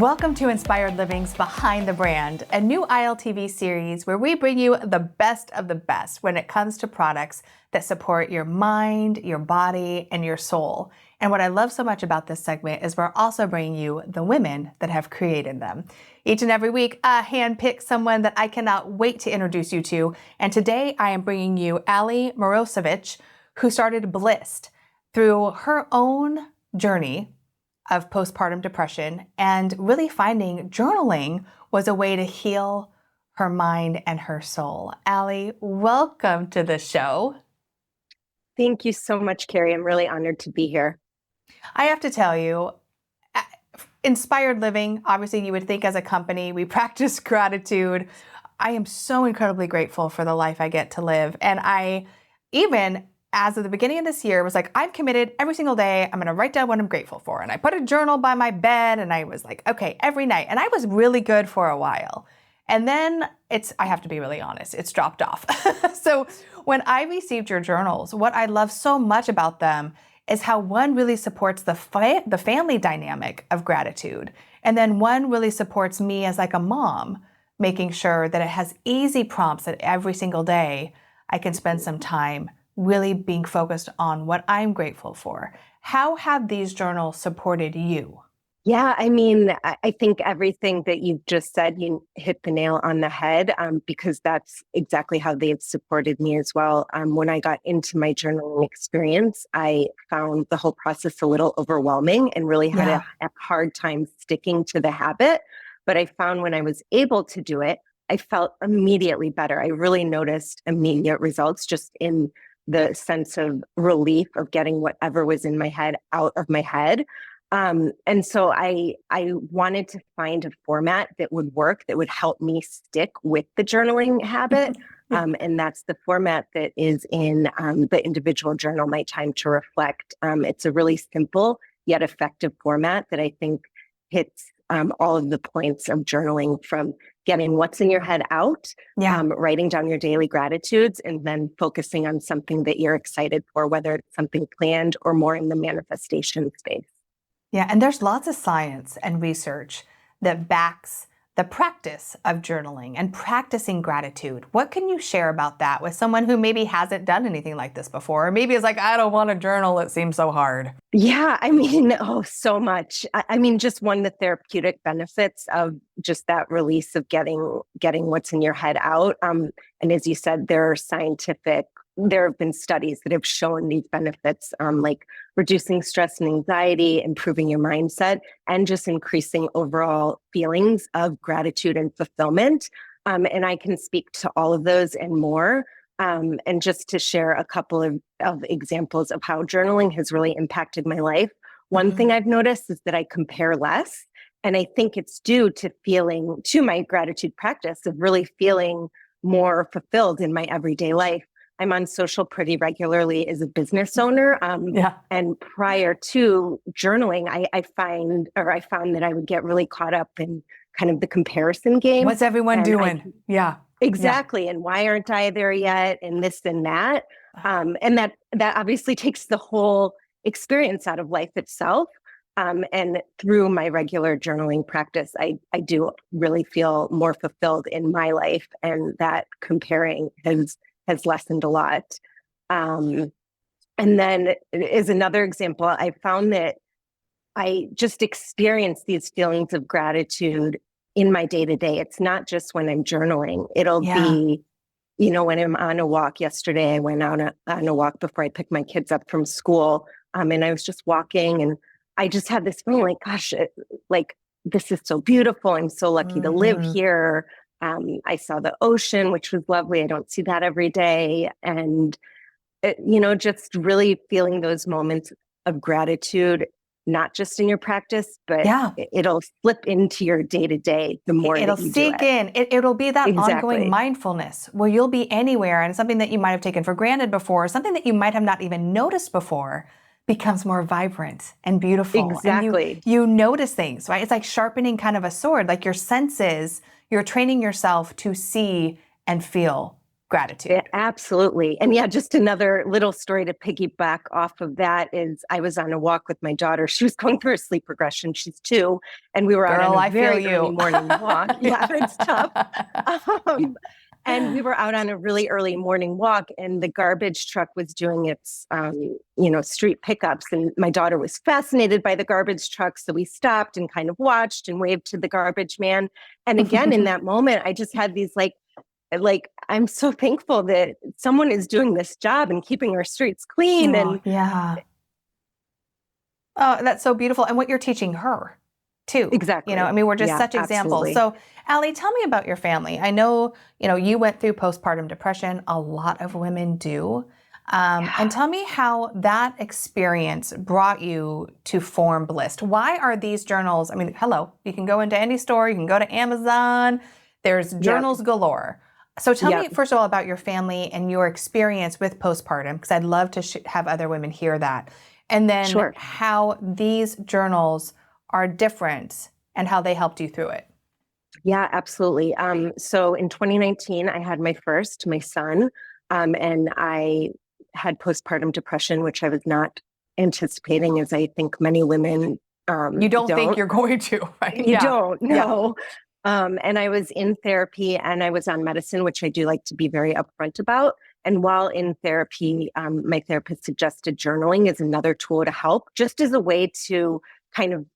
Welcome to Inspired Living's Behind the Brand, a new ILTV series where we bring you the best of the best when it comes to products that support your mind, your body, and your soul. And what I love so much about this segment is we're also bringing you the women that have created them. Each and every week, I handpick someone that I cannot wait to introduce you to. And today I am bringing you Allie Mirosevic, who started Bliss'd through her own journey of postpartum depression and really finding journaling was a way to heal her mind and her soul. Allie, welcome to the show. Thank you so much, Keri. I'm really honored to be here. I have to tell you, Inspired Living, obviously you would think as a company, we practice gratitude. I am so incredibly grateful for the life I get to live. And I even as of the beginning of this year was like, I'm committed every single day. I'm going to write down what I'm grateful for. And I put a journal by my bed and I was like, okay, every night. And I was really good for a while. And then I have to be really honest, it's dropped off. So when I received your journals, what I love so much about them is how one really supports the family dynamic of gratitude. And then one really supports me as like a mom, making sure that it has easy prompts that every single day I can spend some time really being focused on what I'm grateful for. How have these journals supported you? Yeah, I mean, I think everything that you've just said, you hit the nail on the head, because that's exactly how they've supported me as well. When I got into my journaling experience, I found the whole process a little overwhelming and really had a hard time sticking to the habit. But I found when I was able to do it, I felt immediately better. I really noticed immediate results just in the sense of relief of getting whatever was in my head out of my head. And so I wanted to find a format that would work, that would help me stick with the journaling habit. And that's the format that is in the individual journal, My Time to Reflect. It's a really simple yet effective format that I think hits all of the points of journaling, from getting what's in your head out, writing down your daily gratitudes, and then focusing on something that you're excited for, whether it's something planned or more in the manifestation space. Yeah, and there's lots of science and research that backs the practice of journaling and practicing gratitude. What can you share about that with someone who maybe hasn't done anything like this before? Or maybe is like, I don't want to journal, it seems so hard. Yeah, I mean, so much. I mean, just the therapeutic benefits of just that release of getting what's in your head out. And as you said, there have been studies that have shown these benefits, like reducing stress and anxiety, improving your mindset, and just increasing overall feelings of gratitude and fulfillment. And I can speak to all of those and more. And just to share a couple of examples of how journaling has really impacted my life. One thing I've noticed is that I compare less. And I think it's due to my gratitude practice of really feeling more fulfilled in my everyday life. I'm on social pretty regularly as a business owner. And prior to journaling, I found that I would get really caught up in kind of the comparison game. What's everyone doing? Exactly. And why aren't I there yet? And this and that. And that obviously takes the whole experience out of life itself. And through my regular journaling practice, I do really feel more fulfilled in my life. And that comparing has lessened a lot. And then as another example, I found that I just experience these feelings of gratitude in my day-to-day. It's not just when I'm journaling. It'll be, when I'm on a walk. Yesterday, I went on a walk before I picked my kids up from school. And I was just walking and I just had this feeling like, gosh, this is so beautiful. I'm so lucky to live here. I saw the ocean, which was lovely. I don't see that every day. And, just really feeling those moments of gratitude, not just in your practice, but it'll slip into your day-to-day the more it'll that you sink do it. in. It'll be that ongoing mindfulness where you'll be anywhere and something that you might have taken for granted before, something that you might have not even noticed before, becomes more vibrant and beautiful. Exactly. And you notice things, right? It's like sharpening kind of a sword, like your senses, you're training yourself to see and feel gratitude. Yeah, absolutely. And yeah, just another little story to piggyback off of that is I was on a walk with my daughter. She was going through a sleep regression. She's 2. And we were out Girl, on a I feel very you. early morning walk. Yeah, it's tough. Um, and we were out on a really early morning walk, and the garbage truck was doing its, street pickups. And my daughter was fascinated by the garbage truck. So we stopped and kind of watched and waved to the garbage man. And again, in that moment, I just had these like, I'm so thankful that someone is doing this job and keeping our streets clean. And yeah. Oh, that's so beautiful. And what you're teaching her too. exactly. We're just such examples. Absolutely. So Allie, tell me about your family. I know, you went through postpartum depression. A lot of women do. And tell me how that experience brought you to form Bliss'd. Why are these journals? Hello, you can go into any store, you can go to Amazon. There's journals galore. So tell me, first of all, about your family and your experience with postpartum, because I'd love to have other women hear that. And then how these journals are different and how they helped you through it. Yeah, absolutely. So in 2019, I had my son, and I had postpartum depression, which I was not anticipating, as I think many women you don't think you're going to, right? You don't, no. And I was in therapy and I was on medicine, which I do like to be very upfront about. And while in therapy, my therapist suggested journaling as another tool to help, just as a way to kind of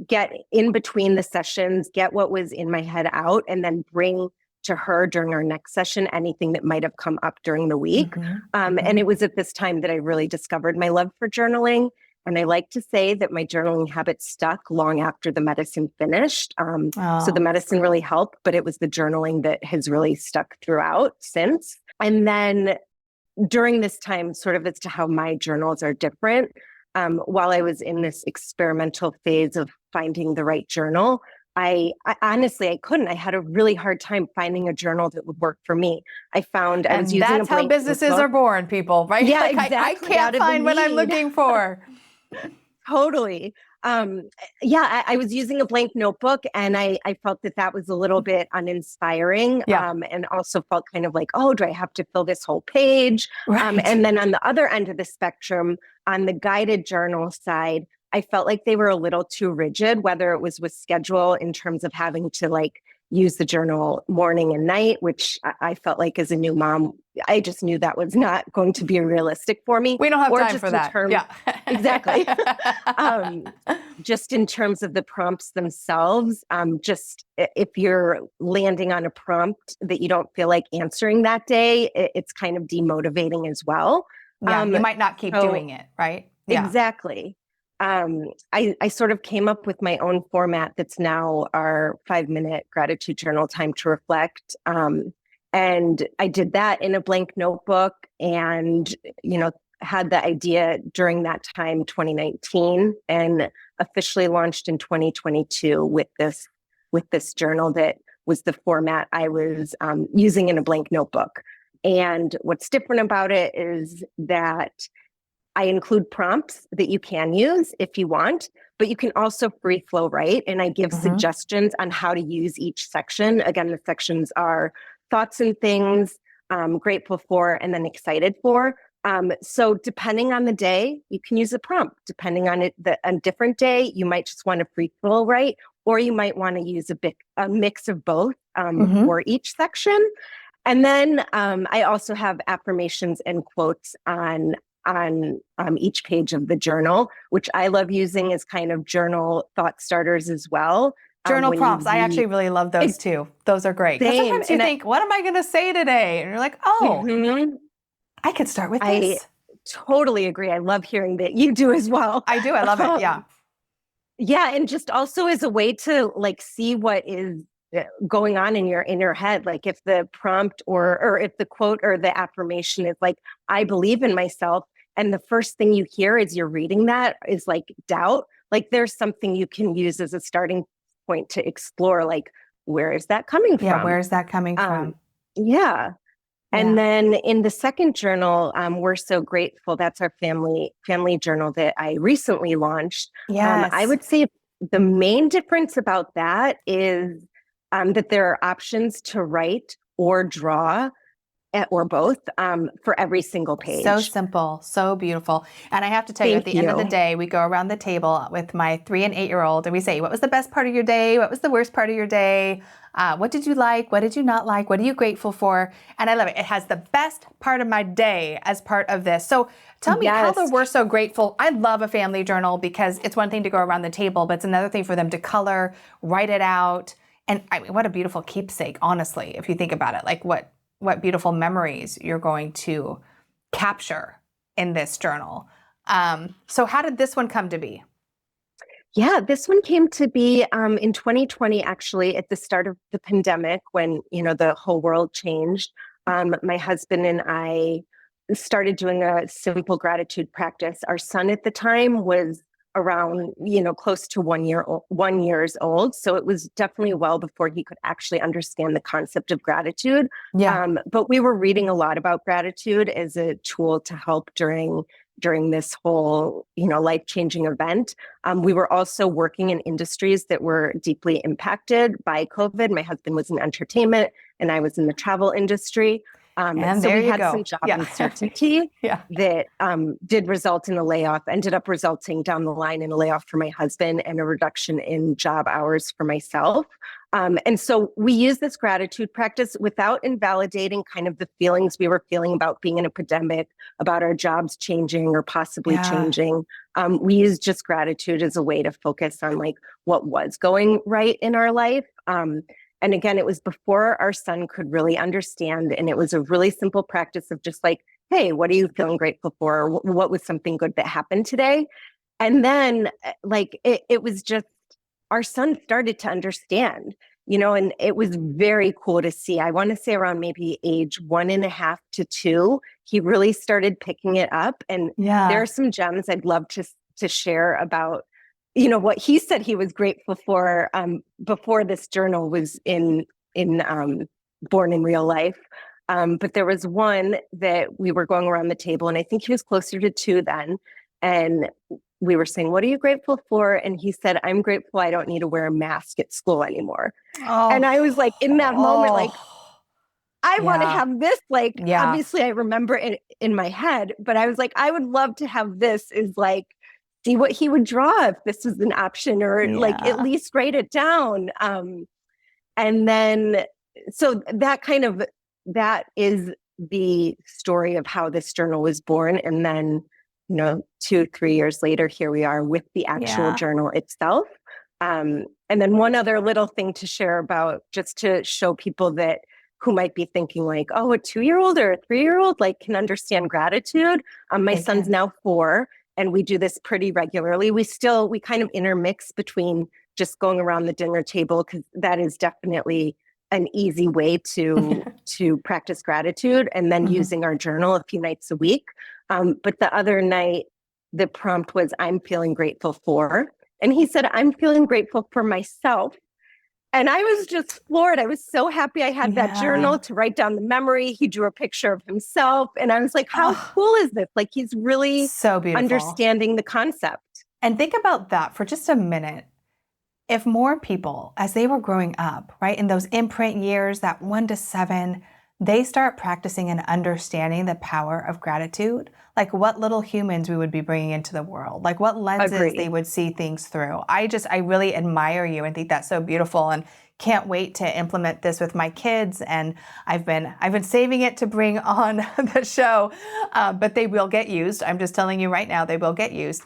get in between the sessions, get what was in my head out, and then bring to her during our next session anything that might have come up during the week. And it was at this time that I really discovered my love for journaling. And I like to say that my journaling habit stuck long after the medicine finished. So the medicine really helped, but it was the journaling that has really stuck throughout since. And then during this time, sort of as to how my journals are different, while I was in this experimental phase of finding the right journal, I honestly, I couldn't. I had a really hard time finding a journal that would work for me. I found I was using that's how businesses are born, people, right? Yeah, like exactly. I can't find what I'm looking for. Totally. I was using a blank notebook, and I felt that was a little bit uninspiring. And also felt kind of like, oh, do I have to fill this whole page? Right. And then on the other end of the spectrum, on the guided journal side, I felt like they were a little too rigid, whether it was with schedule in terms of having to use the journal morning and night, which I felt like as a new mom, I just knew that was not going to be realistic for me. We don't have time for that. Exactly. Just in terms of the prompts themselves, just if you're landing on a prompt that you don't feel like answering that day, it's kind of demotivating as well. You might not keep doing it, right? Yeah. Exactly. I sort of came up with my own format that's now our 5-minute gratitude journal, time to reflect. And I did that in a blank notebook and, had the idea during that time, 2019, and officially launched in 2022 with this journal that was the format I was using in a blank notebook. And what's different about it is that I include prompts that you can use if you want, but you can also free flow write. And I give suggestions on how to use each section. Again, the sections are thoughts and things, grateful for, and then excited for. So depending on the day, you can use a prompt. Depending on a different day, you might just want to free flow write, or you might want to use a mix of both for each section. And then I also have affirmations and quotes on each page of the journal, which I love using as kind of journal thought starters as well. Journal prompts. I actually really love those too. Those are great. Because sometimes you think, what am I going to say today? And you're like, I could start with this. I totally agree. I love hearing that you do as well. I do. I love it. Yeah. Yeah. And just also as a way to see what is going on in your head. Like if the prompt or if the quote or the affirmation is like, I believe in myself. And the first thing you hear as you're reading that is doubt. There's something you can use as a starting point to explore, where is that coming from? Yeah, where is that coming from? Yeah. And then in the second journal, we're so grateful. That's our family journal that I recently launched. Yes. I would say the main difference about that is that there are options to write or draw, or both, for every single page. So simple, so beautiful. And I have to tell you, at the end of the day, we go around the table with my 3 and 8 year old and we say, what was the best part of your day? What was the worst part of your day? What did you like? What did you not like? What are you grateful for? And I love it. It has the best part of my day as part of this. So tell me how the We're So Grateful. I love a family journal because it's one thing to go around the table, but it's another thing for them to color, write it out. And I mean, what a beautiful keepsake, honestly, if you think about it. Like what beautiful memories you're going to capture in this journal. So how did this one come to be? Yeah, this one came to be in 2020, actually, at the start of the pandemic, when, the whole world changed. My husband and I started doing a simple gratitude practice. Our son at the time was around, close to 1 years old. So it was definitely well before he could actually understand the concept of gratitude. Yeah. But we were reading a lot about gratitude as a tool to help during this whole, life-changing event. We were also working in industries that were deeply impacted by COVID. My husband was in entertainment and I was in the travel industry. And so there we you had go. some job uncertainty that did result in a layoff, ended up resulting down the line in a layoff for my husband and a reduction in job hours for myself. And so we use this gratitude practice without invalidating kind of the feelings we were feeling about being in a pandemic, about our jobs changing or possibly changing. We use just gratitude as a way to focus on like what was going right in our life. And again, it was before our son could really understand. And it was a really simple practice of just like, hey, what are you feeling grateful for? What was something good that happened today? And then like, it was just, our son started to understand, and it was very cool to see. I want to say around maybe age 1.5 to 2, he really started picking it up. And there are some gems I'd love to share about, what he said he was grateful for before this journal was in born in real life. But there was one that we were going around the table, and I think he was closer to 2 then. And we were saying, what are you grateful for? And he said, I'm grateful I don't need to wear a mask at school anymore. And I was like, in that moment, like, I want to have this, like, obviously I remember it in my head, but I was like, I would love to have this is like, see what he would draw if this was an option, or like at least write it down. And then, so that is the story of how this journal was born. And then, 2-3 years later, here we are with the actual journal itself. And then one other little thing to share about, just to show people that who might be thinking like, oh, a 2-year-old or a 3-year-old like can understand gratitude. My son's now 4. And we do this pretty regularly. We kind of intermix between just going around the dinner table, because that is definitely an easy way to practice gratitude, and then using our journal a few nights a week. But the other night, the prompt was, I'm feeling grateful for. And he said, I'm feeling grateful for myself. And I was just floored. I was so happy I had that journal to write down the memory. He drew a picture of himself. And I was like, how cool is this? Like, he's really so beautiful, understanding the concept. And think about that for just a minute. If more people, as they were growing up, right, in those imprint years, that 1 to 7, they start practicing and understanding the power of gratitude, like what little humans we would be bringing into the world, like what lenses they would see things through. I really admire you and think that's so beautiful, and can't wait to implement this with my kids. And I've been saving it to bring on the show, but they will get used. I'm just telling you right now, they will get used.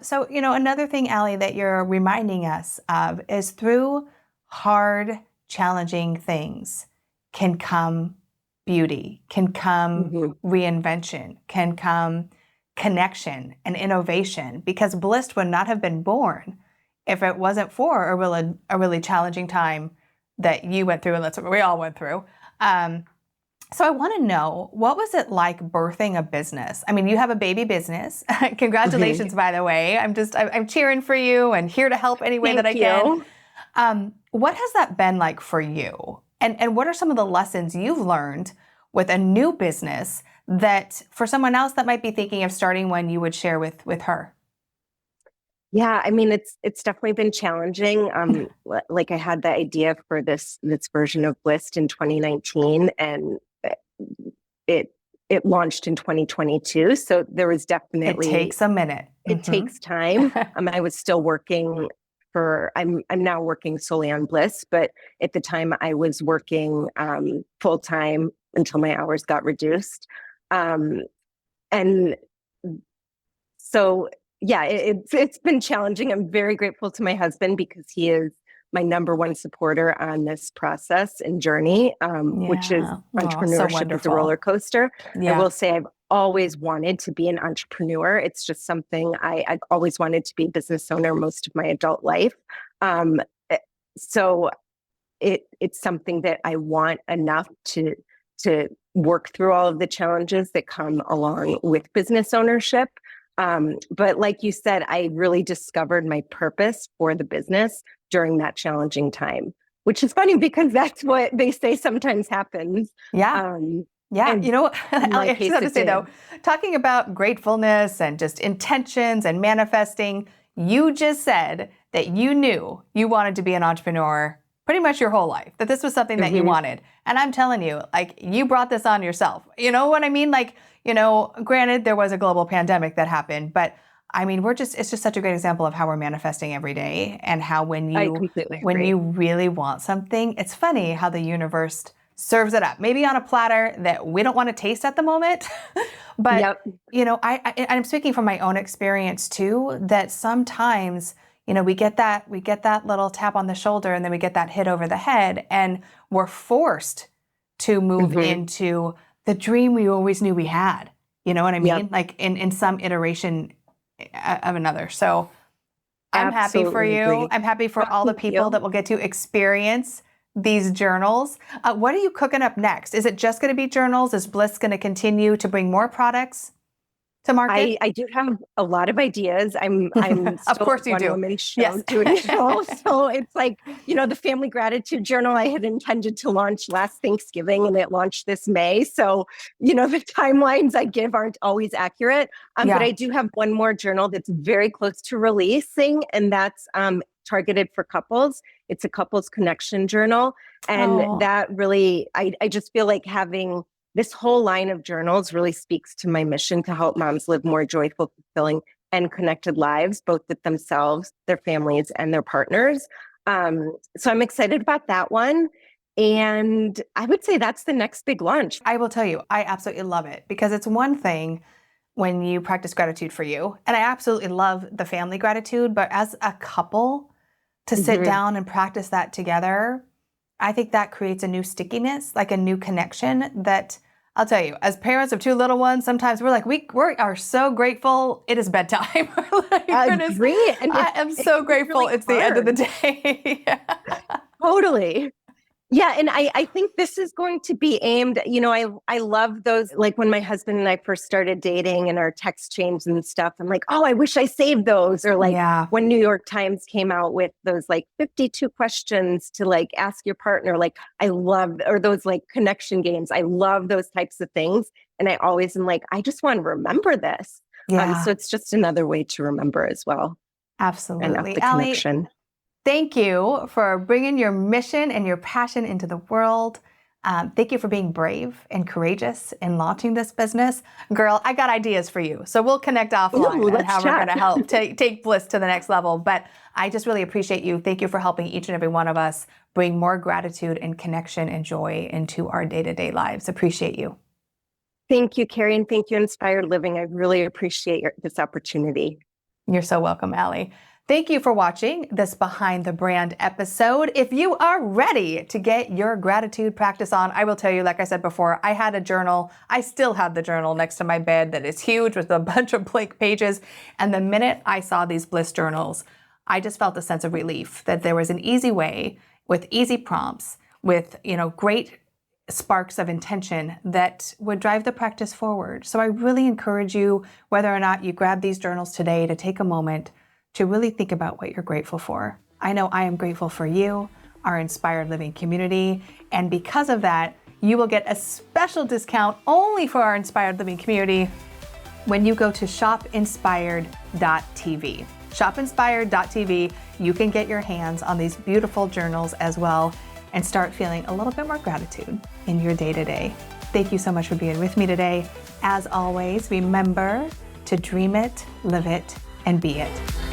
So, another thing, Allie, that you're reminding us of is through hard, challenging things can come beauty, can come reinvention, can come connection and innovation, because Bliss'd would not have been born if it wasn't for a really challenging time that you went through, and that's what we all went through. So I want to know, what was it like birthing a business? I mean, you have a baby business. Congratulations, by the way. I'm cheering for you and here to help any way that I can. What has that been like for you? And what are some of the lessons you've learned with a new business that for someone else that might be thinking of starting one, you would share with her? Yeah, I mean, it's definitely been challenging. Like I had the idea for this version of Bliss'd in 2019, and it it launched in 2022. So there was It definitely takes a minute. it takes time. I was still working I'm now working solely on Bliss, but at the time I was working full time until my hours got reduced. Um, and so yeah, it's been challenging. I'm very grateful to my husband because he is my number one supporter on this process and journey, which is Yeah. Oh, so entrepreneurship is a roller wonderful. coaster. I Yeah. will say I've always wanted to be an entrepreneur. It's just something I've always wanted to be a business owner most of my adult life. Um, eh, so it's something that I want enough to work through all of the challenges that come along with business ownership. But like you said, I really discovered my purpose for the business during that challenging time, which is funny because that's what they say sometimes happens. Yeah. Yeah. And You know, in my Allie, I just case, have to it say did. though, talking about gratefulness and just intentions and manifesting, you just said that you knew you wanted to be an entrepreneur pretty much your whole life, that this was something that you Mhm. wanted. And I'm telling you, like, you brought this on yourself. You know what I mean? Like, granted, there was a global pandemic that happened, but I mean, it's just such a great example of how we're manifesting every day and how I completely when agree. you really want something, it's funny how the universe serves it up, maybe on a platter that we don't want to taste at the moment. But, Yep. I'm speaking from my own experience too, that sometimes, we get that little tap on the shoulder and then we get that hit over the head and we're forced to move Hmm. into the dream we always knew we had. You know what I Yep. mean? Like in some iteration of another. So I'm happy for Absolutely you. agree. I'm happy for Oh, all the thank people you. that will get to experience these journals. What are you cooking up next? Is it just going to be journals? Is Bliss going to continue to bring more products to market? I do have a lot of ideas. I'm Of still a course you one do. woman show Yes. doing it all. So it's like, the family gratitude journal I had intended to launch last Thanksgiving and it launched this May. So, the timelines I give aren't always accurate. But Yeah. I do have one more journal that's very close to releasing, and that's targeted for couples. It's a couples connection journal. And Oh, that really, I just feel like having this whole line of journals really speaks to my mission to help moms live more joyful, fulfilling, and connected lives, both with themselves, their families, and their partners. So I'm excited about that one. And I would say that's the next big launch. I will tell you, I absolutely love it because it's one thing when you practice gratitude for you. And I absolutely love the family gratitude, but as a couple, to sit Mhm. down and practice that together, I think that creates a new stickiness, like a new connection that I'll tell you, as parents of two little ones, sometimes we're like, we are so grateful it is bedtime. Like, Agree. And I am it so can be grateful really it's the end of the hard. day. Totally. Yeah, and I think this is going to be aimed, I love those, like when my husband and I first started dating and our text chains and stuff, I'm like, oh, I wish I saved those. Or like Yeah. when New York Times came out with those like 52 questions to like ask your partner, like I love, or those like connection games. I love those types of things. And I always am like, I just want to remember this. So Yeah, it's just another way to remember as well and up absolutely. the Allie, connection. thank you for bringing your mission and your passion into the world. Thank you for being brave and courageous in launching this business. Girl, I got ideas for you. So we'll connect Ooh, offline on let's how we're going chat. to help take Bliss to the next level. But I just really appreciate you. Thank you for helping each and every one of us bring more gratitude and connection and joy into our day-to-day lives. Appreciate you. Thank you, Keri, and thank you, Inspired Living. I really appreciate this opportunity. You're so welcome, Allie. Thank you for watching this Behind the Brand episode. If you are ready to get your gratitude practice on, I will tell you, like I said before, I had a journal. I still have the journal next to my bed that is huge with a bunch of blank pages. And the minute I saw these Bliss journals, I just felt a sense of relief that there was an easy way with easy prompts, with, great sparks of intention that would drive the practice forward. So I really encourage you, whether or not you grab these journals today, to take a moment to really think about what you're grateful for. I know I am grateful for you, our Inspired Living community, and because of that, you will get a special discount only for our Inspired Living community when you go to shopinspired.tv. shopinspired.tv, you can get your hands on these beautiful journals as well and start feeling a little bit more gratitude in your day-to-day. Thank you so much for being with me today. As always, remember to dream it, live it, and be it.